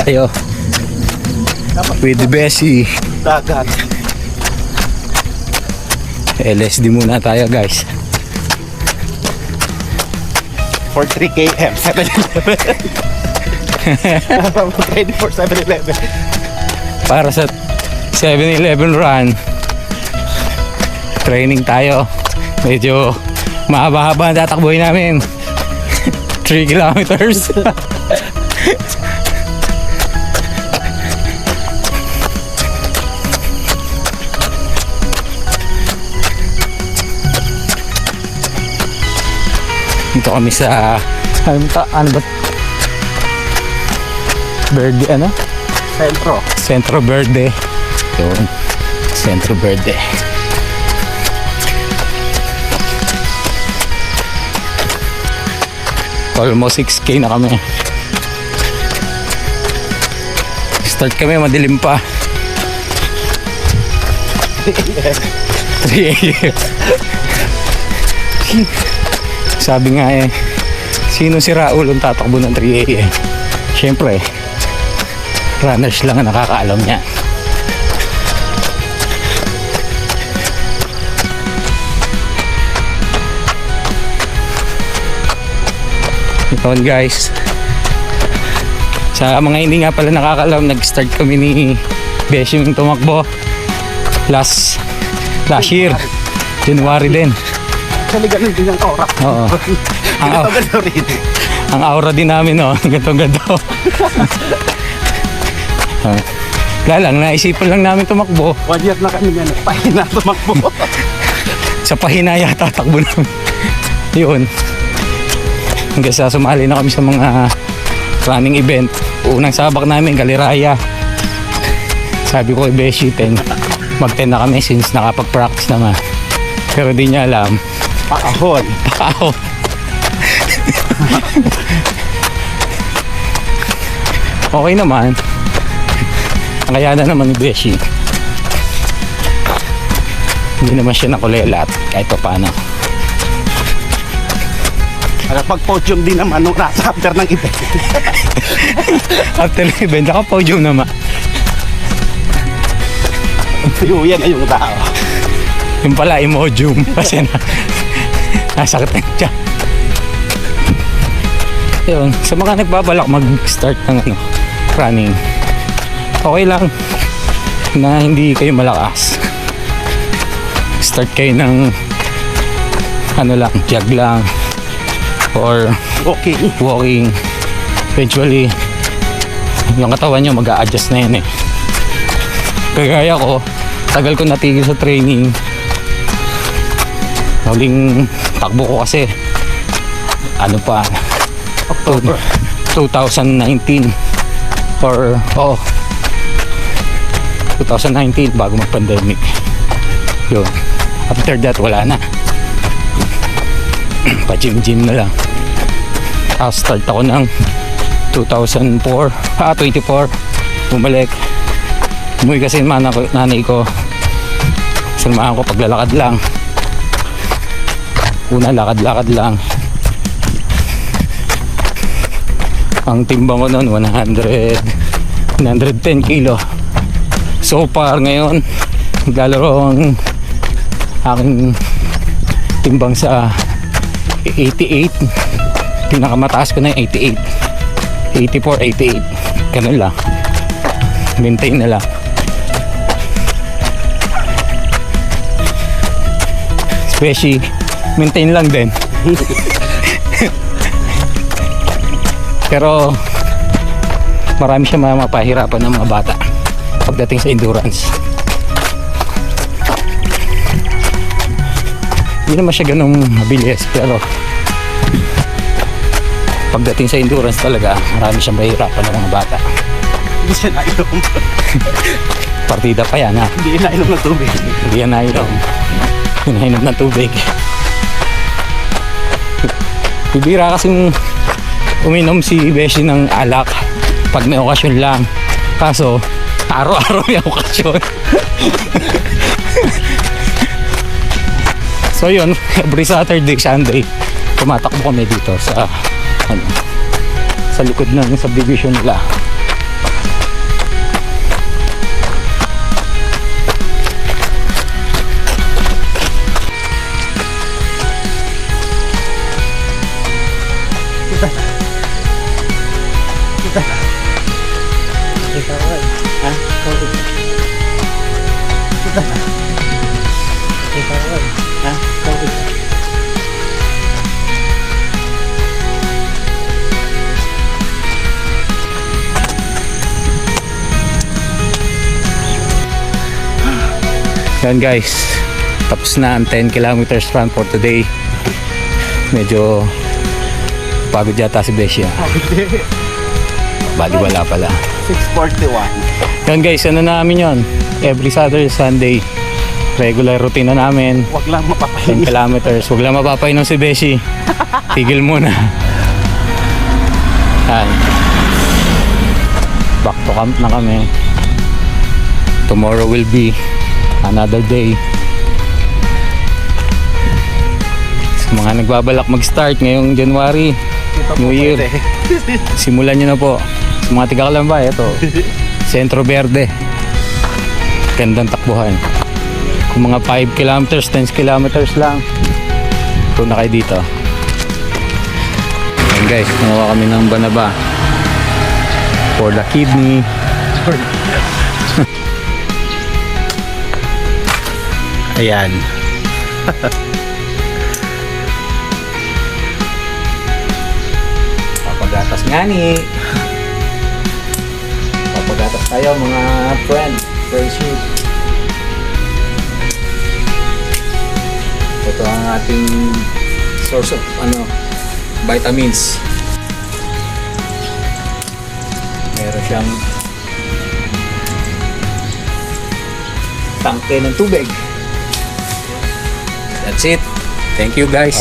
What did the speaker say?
tayo with the Bessie. Dagat. LSD muna tayo guys. For 3 km, 7-Eleven. Ready for 7-Eleven. Para sa 7-Eleven run, training tayo. Medyo mahaba-haba ang tatakbuhin namin. 3 kilometers. Dito kami sa ano ba? Verde ano? Centro Verde. Yun. Centro Verde. Almost 6K na kami. Start kami, madilim pa. 3 AM. Sabi nga sino si Raul ang tatakbo ng 3 AM? Siyempre, runners lang ang nakakaalam niya. Ito guys, sa mga hindi nga pala nakakaalam, nag-start kami ni Beshing tumakbo last year, January din. Actually, ganun din ang aura. Oo. Ang aura din namin, no? Ganto-ganto. Wala lang, naisipan lang namin tumakbo. 1 year na kami yan, pahina tumakbo. Sa pahina yata takbo namin. Yun. Hanggang sa sumali na kami sa mga running event. Unang sabak namin, Galiraya. Sabi ko kay Beshi, mag-10 na kami since nakapag-practice naman. Pero di niya alam. Pakahon. Okay naman. Kaya na naman ni Beshi. Hindi naman siya nakulelat kahit pa paano. Pag-podium din naman nung after ng event. After ng event, naka-podium naman. Yan na yung tao. Yung pala, emodium. Kasi nasakit na siya. Yun, sa mga nagbabalak mag-start ng running, okay lang na hindi kayo malakas. Start kayo ng jog lang or walking. Eventually yung katawan nyo mag-a-adjust na yun Kagaya ko, tagal ko natigil sa training. Huling takbo ko kasi October 2019 or 2019 bago mag-pandemic. Yun, after that wala na. Pa-gym na lang. Start ako ng 24 bumalik. Umuwi kasi nanay ko, sinamahan ko paglalakad lang. Una lakad-lakad lang. Ang timbang ko noon 110 kilo. So far ngayon naglalaro ang aking timbang sa 88. Pinakamataas ko na yung 88, 84, 88. Ganun lang, maintain na lang. Especially maintain lang din. Pero marami siya mapahirapan ng mga bata pagdating sa endurance. Hindi naman siya ganun mabilis, pero pagdating sa endurance talaga marami siyang mahirapan ng mga bata. Hindi siya nainom. Partida pa yan ha. Hindi nainom ng tubig. Hindi yan nainom. Hinainom ng tubig. Bibira kasing uminom si Beshi ng alak pag may okasyon lang. Kaso araw-araw may okasyon. So yun, every Saturday, Sunday tumatakbo kami dito sa sa likod ng subdivision nila. Ha? Okay. Ha? Okay. Yan guys, tapos na ang 10 kilometers run for today. Medyo pagod yata si Besia. Bali wala pala. 6:41. Yan guys, ano namin yon? Every Saturday, Sunday, regular routine na namin. Wag lang 10 mapapahinga. kilometers. Huwag lang mapapainom si Beshi. Tigil muna. Yan. Back to camp na kami. Tomorrow will be another day. Sa mga nagbabalak mag-start ngayong January, New Year, simulan nyo na po. Sa mga tiga-Kalamba, ito, Centro Verde. Gandang takbuhan. Kung mga 5 kilometers, 10 kilometers lang, ito na kayo dito. Ayan guys, kumuha kami ng banaba for the kidney. Ayan. Papagatas nga ni. Papagatas tayo mga friendship. Ito ang ating source of vitamins. Meron siyang tangke ng tubig. That's it. Thank you guys.